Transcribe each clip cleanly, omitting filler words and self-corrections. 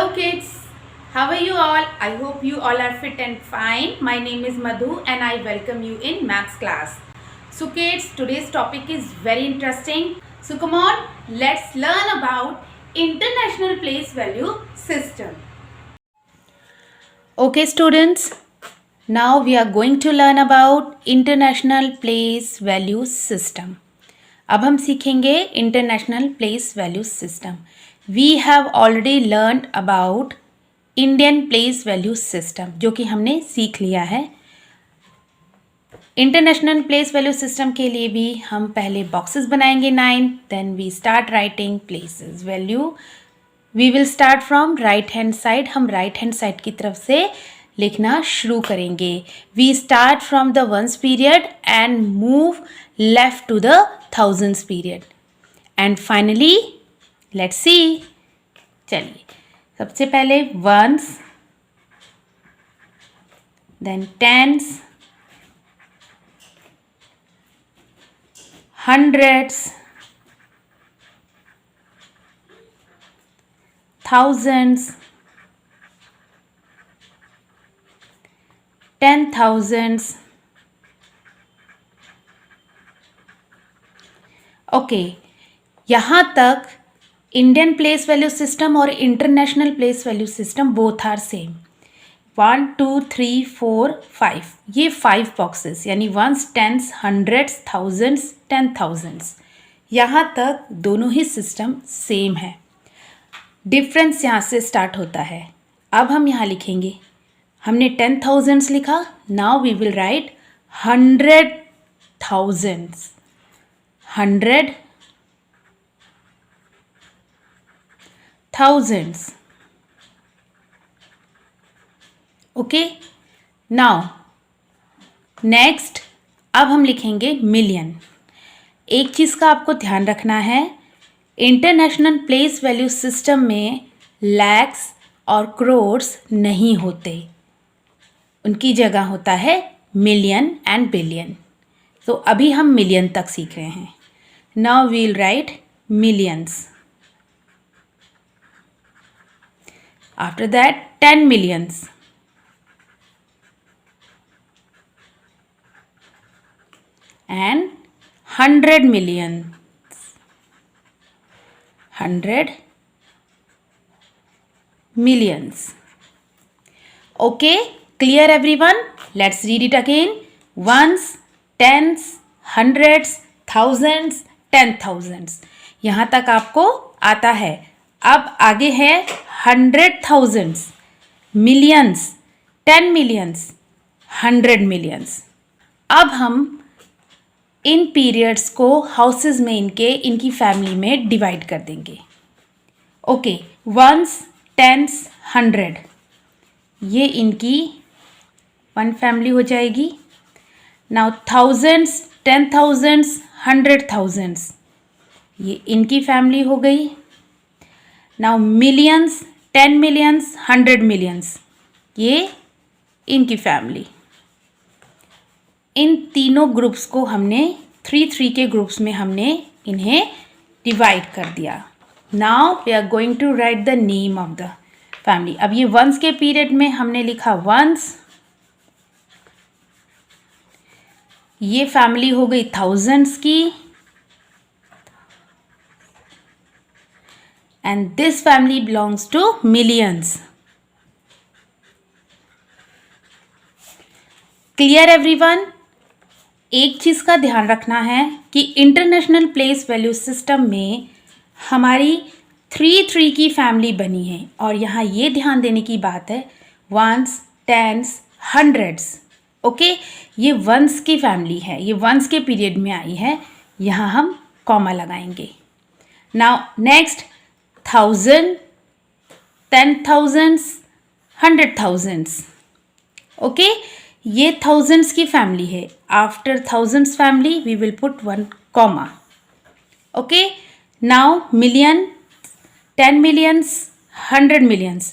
Hello kids, how are you all? I hope you all are fit and fine. My name is Madhu and I welcome you in maths class. So kids, today's topic is very interesting. So come on, let's learn about International Place Value System. Okay students, now we are going to learn about International Place Value System. अब हम सीखेंगे international place value system. We have already learned about Indian place value system, जो कि हमने सीख लिया है. International place value system के लिए भी हम पहले बॉक्सेस बनाएंगे 9, then we start writing places value. We will start from right hand side. हम राइट हैंड साइड की तरफ से लिखना शुरू करेंगे. We start from the ones period and move left to the thousands period and finally let's see. चलिए, सबसे पहले ones, then tens, hundreds, thousands, 10,000s. Okay, यहाँ तक इंडियन प्लेस वैल्यू सिस्टम और international place value system both are same. 1 2 3 4 5, ये 5 boxes यानी once, tense, hundreds, thousands, 10,000s. यहाँ तक दोनों ही सिस्टम सेम है. डिफरेंस यहाँ से स्टार्ट होता है. अब हम यहाँ लिखेंगे, हमने 10,000s लिखा, now we will write 100,000s. 100,000s. Okay, now next अब हम लिखेंगे मिलियन. एक चीज़ का आपको ध्यान रखना है, इंटरनेशनल प्लेस वैल्यू सिस्टम में लैक्स और क्रोर्स नहीं होते, उनकी जगह होता है मिलियन एंड बिलियन. तो अभी हम मिलियन तक सीख रहे हैं. Now we will write millions. After that 10 millions, and 100 millions. 100 millions. Okay, clear everyone? Let's read it again. Ones, tens, hundreds, thousands, 10,000s. यहाँ तक आपको आता है. अब आगे है 100,000s, millions, 10 millions, 100 millions. अब हम इन पीरियड्स को हाउसेस में इनकी फैमिली में डिवाइड कर देंगे. ओके, वंस, टेंस, 100, ये इनकी वन फैमिली हो जाएगी. नाउ थाउजेंड्स, 10,000s, 100,000s, ये इनकी फैमिली हो गई. नाउ मिलियंस, 10 millions, 100 millions, ये इनकी फैमिली. इन तीनों ग्रुप्स को हमने 3 के ग्रुप्स में हमने इन्हें डिवाइड कर दिया. Now we are going to write the name of the family. अब ये वंस के पीरियड में हमने लिखा वंस, ये फैमिली हो गई थाउजेंड्स की, and this family belongs to millions. Clear everyone? एक चीज़ का ध्यान रखना है कि इंटरनेशनल प्लेस वैल्यू सिस्टम में हमारी 3 की फैमिली बनी है. और यहाँ ये ध्यान देने की बात है, वंस, टेंस, हंड्रेड्स. ओके, ये वंस की फैमिली है, ये वंस के पीरियड में आई है. यहाँ हम कॉमा लगाएंगे. Now next 1000, 10,000s, 100,000s. Okay, ये थाउजेंड्स की फैमिली है. After thousands family we will put 1 comma. Okay, now million, 10 millions, 100 millions,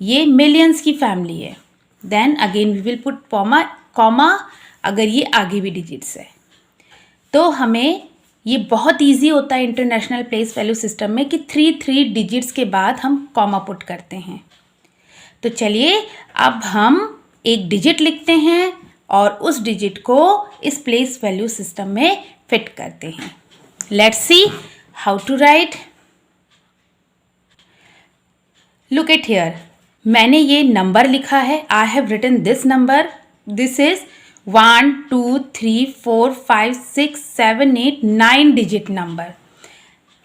ये मिलियंस की फैमिली है. Then again we will put comma अगर ये आगे भी डिजिट्स है. तो हमें ये बहुत इजी होता है इंटरनेशनल प्लेस वैल्यू सिस्टम में कि 3 डिजिट्स के बाद हम कॉमा पुट करते हैं। तो चलिए अब हम एक डिजिट लिखते हैं और उस डिजिट को इस प्लेस वैल्यू सिस्टम में फिट करते हैं। Let's see how to write. Look at here, मैंने ये नंबर लिखा है। I have written this number. This is 1 2 3 4 5 6 7 8 9 digit number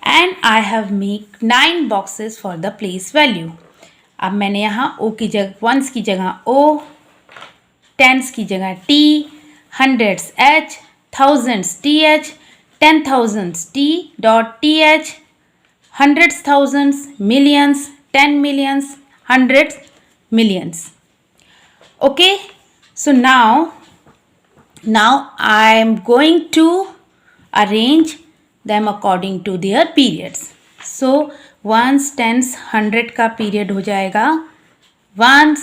and I have make 9 boxes for the place value. अब मैंने यहाँ ओ की जगह, वंस की जगह ओ, टेंस की जगह T, hundreds H, thousands T H, 10,000s T dot T H, hundreds thousands, millions, 10 millions, hundreds, millions. Okay, so now I am going to arrange them according to their periods. So ones, tens, 100 का period हो जाएगा, ones,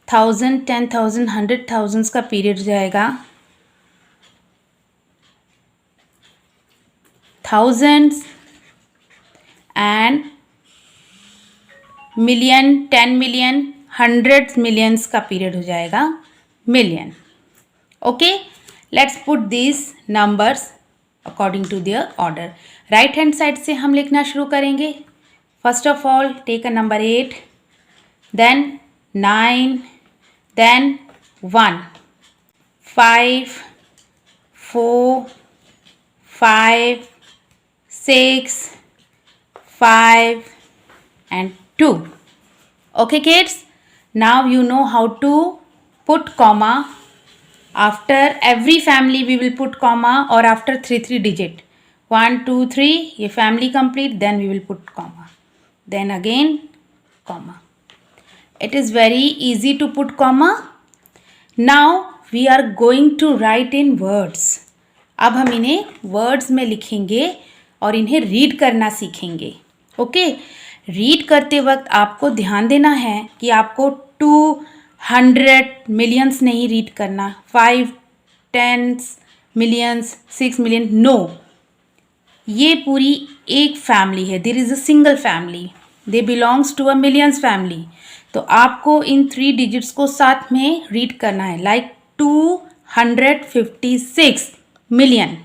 1000, 10,000, 100,000 का period हो जाएगा, thousands and million, 10 million, hundreds millions का period हो जाएगा million. Okay, let's put this numbers according to their order. Right hand side से हम लिखना शुरू करेंगे। First of all take a number 8, then 9, then 1, 5, 4, 5, 6, 5 and 2. Okay kids, now you know how to put comma. After every family we will put comma, or after 3 digit 1 2 3 ये family complete, then we will put comma, then again comma. It is very easy to put comma. Now we are going to write in words. अब हम इन्हें words में लिखेंगे और इन्हें read करना सीखेंगे। ओके, रीड करते वक्त आपको ध्यान देना है कि आपको 200 मिलियंस नहीं रीड करना, 5 10 मिलियंस, 6 मिलियन, नो। ये पूरी एक फैमिली है, there is a single family, they belongs to a millions family. तो आपको इन 3 डिजिट्स को साथ में रीड करना है, लाइक 256 मिलियन।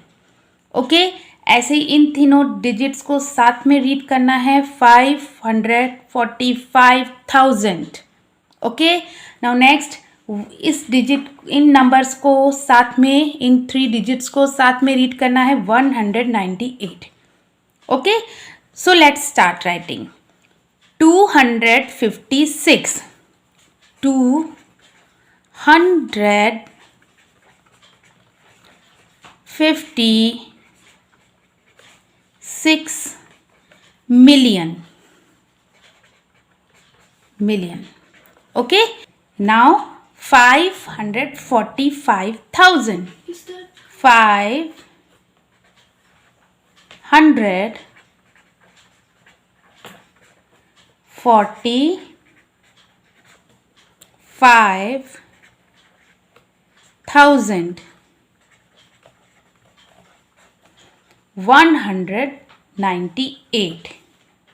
ओके, ऐसे ही इन तीनों डिजिट्स को साथ में रीड करना है, 545,000। ओके, नाउ नेक्स्ट इस डिजिट, इन नंबर्स को साथ में, इन 3 डिजिट्स को साथ में रीड करना है 198। Okay, so let's start writing. 256, 256 million. Okay, now 545,000. 545,000. 198.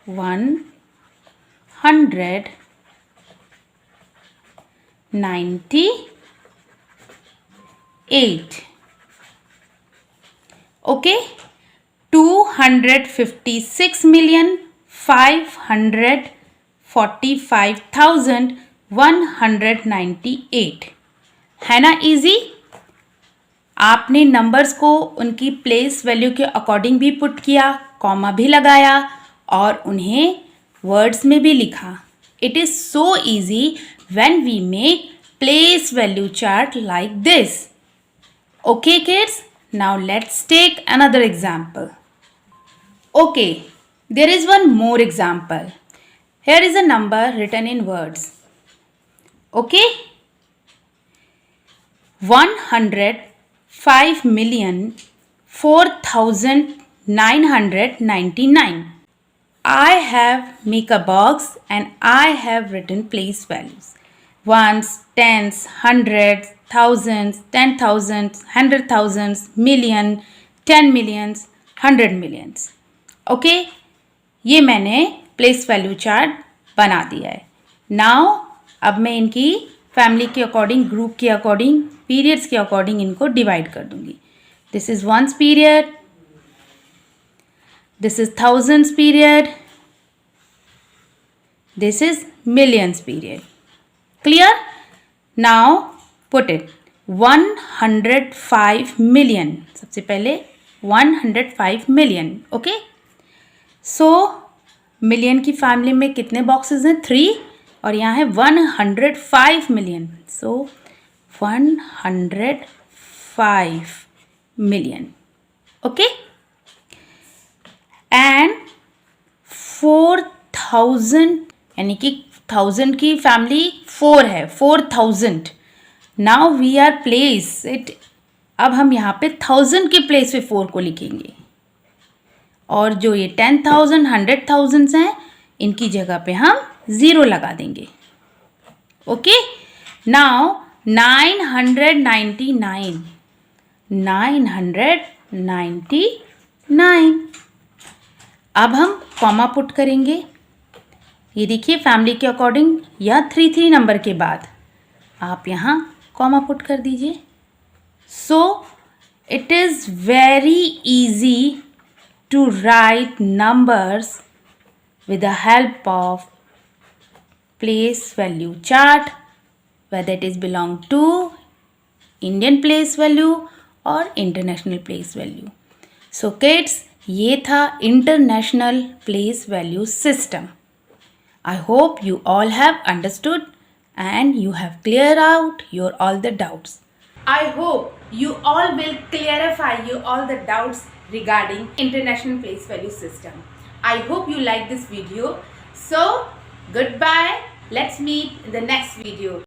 198. Okay, 256,545,198 है ना इजी। आपने नंबर्स को उनकी प्लेस वैल्यू के अकॉर्डिंग भी पुट किया, कॉमा भी लगाया और उन्हें वर्ड्स में भी लिखा। It is so easy when we make place value chart like this. Okay kids, now let's take another example. Okay, there is one more example. Here is a number written in words. Okay, 105,004,999. I have make a box and I have written place values. Ones, tens, hundreds, thousands, 10,000s, 100,000s, million, 10 millions, 100 millions. Okay, ये मैंने place value chart बना दिया है। Now अब मैं इनकी family के according, group के अकॉर्डिंग, पीरियड्स के अकॉर्डिंग इनको डिवाइड कर दूंगी। This is ones period, this is thousands period, this is millions period. Clear? Now put it 105 million. सबसे पहले 105 मिलियन। ओके, सो मिलियन की फैमिली में कितने बॉक्सेस हैं? 3, और यहाँ है 105 million. So 105 million. Okay, and 4000, यानी कि 1000 की फैमिली 4 है, 4000। Now we are place it, अब हम यहाँ पे 1000 की प्लेस पे 4 को लिखेंगे, और जो ये 10,000, 100,000 हैं, इनकी जगह पे हम 0 लगा देंगे। Okay, now 999, 999। अब हम कॉमा पुट करेंगे। ये देखिए फैमिली के अकॉर्डिंग, या 33 नंबर के बाद आप यहाँ कॉमा पुट कर दीजिए। So it is very easy to write numbers with the help of place value chart, whether it is belong to Indian place value or international place value. So kids, ये था international place value system. I hope you all have understood and you have cleared out your all the doubts. I hope you all will clarify you all the doubts regarding international place value system. I hope you like this video. So goodbye. Let's meet in the next video.